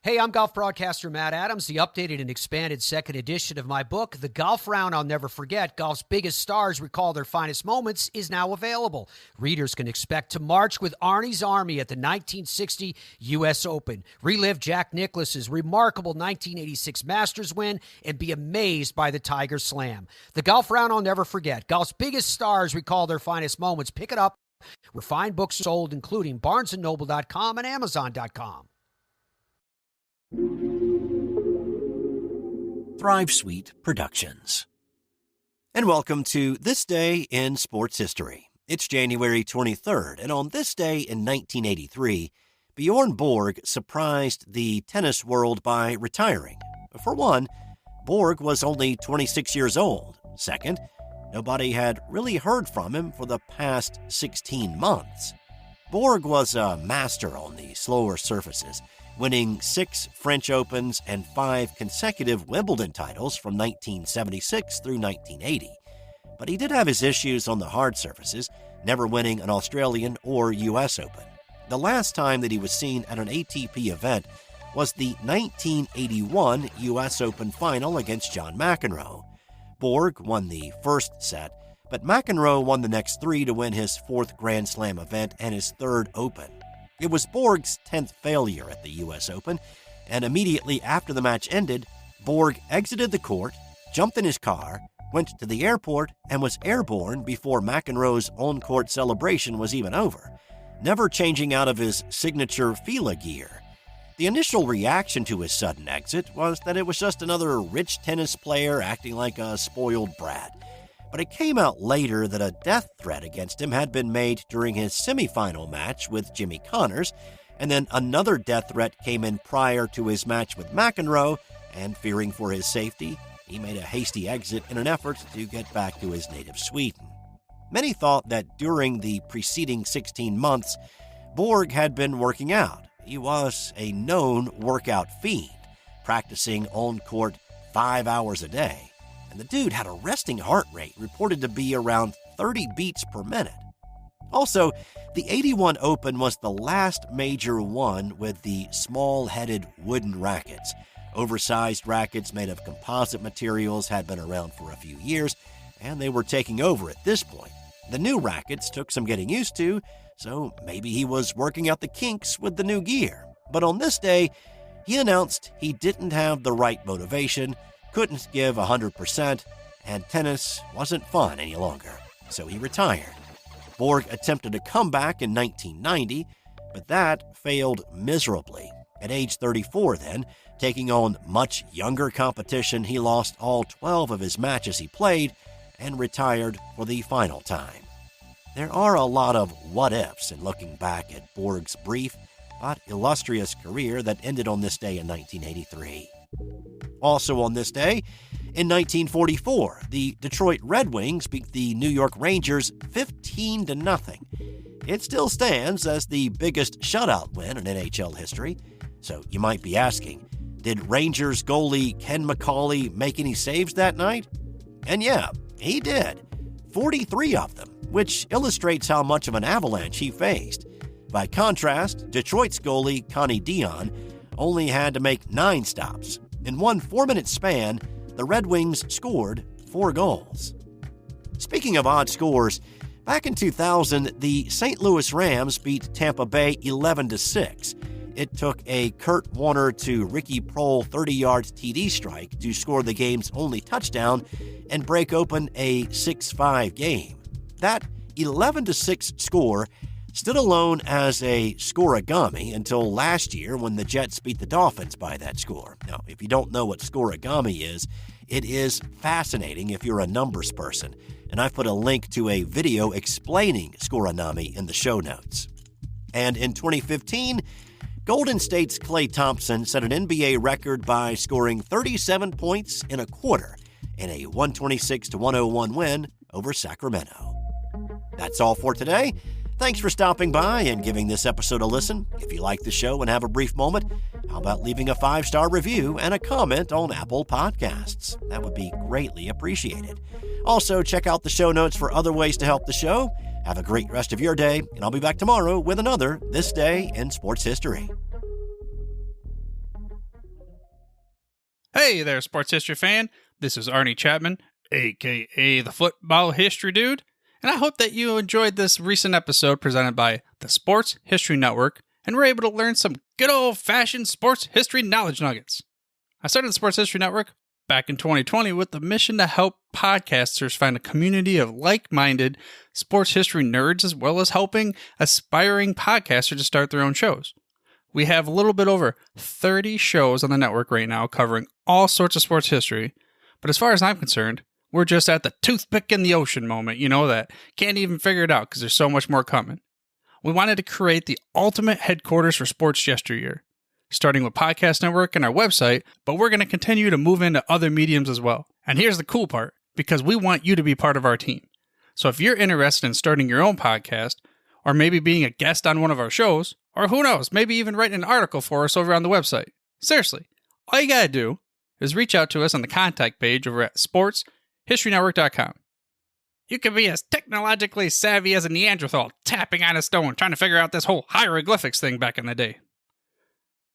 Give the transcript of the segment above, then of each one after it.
Hey, I'm golf broadcaster Matt Adams. The updated and expanded second edition of my book, The Golf Round I'll Never Forget, Golf's Biggest Stars Recall Their Finest Moments, is now available. Readers can expect to march with Arnie's Army at the 1960 U.S. Open, relive Jack Nicklaus's remarkable 1986 Masters win, and be amazed by the Tiger Slam. The Golf Round I'll Never Forget, Golf's Biggest Stars Recall Their Finest Moments. Pick it up where fine books are sold, including BarnesandNoble.com and Amazon.com. Thrive Suite Productions. And welcome to This Day in Sports History. It's January 23rd, and on this day in 1983, Bjorn Borg surprised the tennis world by retiring. For one, Borg was only 26 years old. Second, nobody had really heard from him for the past 16 months. Borg was a master on the slower surfaces, winning 6 French Opens and 5 consecutive Wimbledon titles from 1976 through 1980. But he did have his issues on the hard surfaces, never winning an Australian or U.S. Open. The last time that he was seen at an ATP event was the 1981 U.S. Open final against John McEnroe. Borg won the first set, but McEnroe won the next 3 to win his 4th Grand Slam event and his 3rd Open. It was Borg's 10th failure at the U.S. Open, and immediately after the match ended, Borg exited the court, jumped in his car, went to the airport, and was airborne before McEnroe's on-court celebration was even over, never changing out of his signature Fila gear. The initial reaction to his sudden exit was that it was just another rich tennis player acting like a spoiled brat. But it came out later that a death threat against him had been made during his semifinal match with Jimmy Connors, and then another death threat came in prior to his match with McEnroe, and fearing for his safety, he made a hasty exit in an effort to get back to his native Sweden. Many thought that during the preceding 16 months, Borg had been working out. He was a known workout fiend, practicing on court 5 hours a day. And the dude had a resting heart rate reported to be around 30 beats per minute. Also, the 81 Open was the last major one with the small-headed wooden rackets. Oversized rackets made of composite materials had been around for a few years, and they were taking over at this point. The new rackets took some getting used to, so maybe he was working out the kinks with the new gear. But on this day, he announced he didn't have the right motivation, couldn't give 100%, and tennis wasn't fun any longer, so he retired. Borg attempted a comeback in 1990, but that failed miserably. At age 34 then, taking on much younger competition, he lost all 12 of his matches he played and retired for the final time. There are a lot of what-ifs in looking back at Borg's brief but illustrious career that ended on this day in 1983. Also on this day, in 1944, the Detroit Red Wings beat the New York Rangers 15-0. It still stands as the biggest shutout win in NHL history. So you might be asking, did Rangers goalie Ken McCauley make any saves that night? And yeah, he did. 43 of them, which illustrates how much of an avalanche he faced. By contrast, Detroit's goalie Connie Dion only had to make 9 stops. In one 4-minute span, the Red Wings scored 4 goals. Speaking of odd scores, back in 2000, the St. Louis Rams beat Tampa Bay 11-6. It took a Kurt Warner to Ricky Prohl 30-yard TD strike to score the game's only touchdown and break open a 6-5 game. That 11-6 score stood alone as a Scorigami until last year when the Jets beat the Dolphins by that score. Now, if you don't know what Scorigami is, it is fascinating if you're a numbers person, and I've put a link to a video explaining Scorigami in the show notes. And in 2015, Golden State's Klay Thompson set an NBA record by scoring 37 points in a quarter in a 126-101 win over Sacramento. That's all for today. Thanks for stopping by and giving this episode a listen. If you like the show and have a brief moment, how about leaving a 5-star review and a comment on Apple Podcasts? That would be greatly appreciated. Also, check out the show notes for other ways to help the show. Have a great rest of your day, and I'll be back tomorrow with another This Day in Sports History. Hey there, sports history fan. This is Arnie Chapman, aka the Football History Dude, and I hope that you enjoyed this recent episode presented by the Sports History Network and were able to learn some good old-fashioned sports history knowledge nuggets. I started the Sports History Network back in 2020 with the mission to help podcasters find a community of like-minded sports history nerds, as well as helping aspiring podcasters to start their own shows. We have a little bit over 30 shows on the network right now covering all sorts of sports history, but as far as I'm concerned, we're just at the toothpick in the ocean moment, that can't even figure it out because there's so much more coming. We wanted to create the ultimate headquarters for sports yesteryear, starting with Podcast Network and our website, but we're going to continue to move into other mediums as well. And here's the cool part, because we want you to be part of our team. So if you're interested in starting your own podcast, or maybe being a guest on one of our shows, or who knows, maybe even writing an article for us over on the website. Seriously, all you gotta do is reach out to us on the contact page over at sportshistorynetwork.com. You can be as technologically savvy as a Neanderthal tapping on a stone trying to figure out this whole hieroglyphics thing back in the day.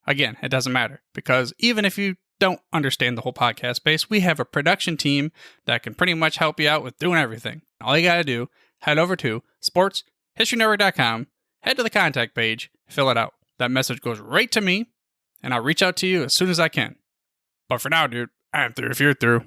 Again, it doesn't matter, because even if you don't understand the whole podcast space, we have a production team that can pretty much help you out with doing everything. All you gotta do, head over to sportshistorynetwork.com, head to the contact page, fill it out. That message goes right to me, and I'll reach out to you as soon as I can. But for now, dude, I'm through if you're through.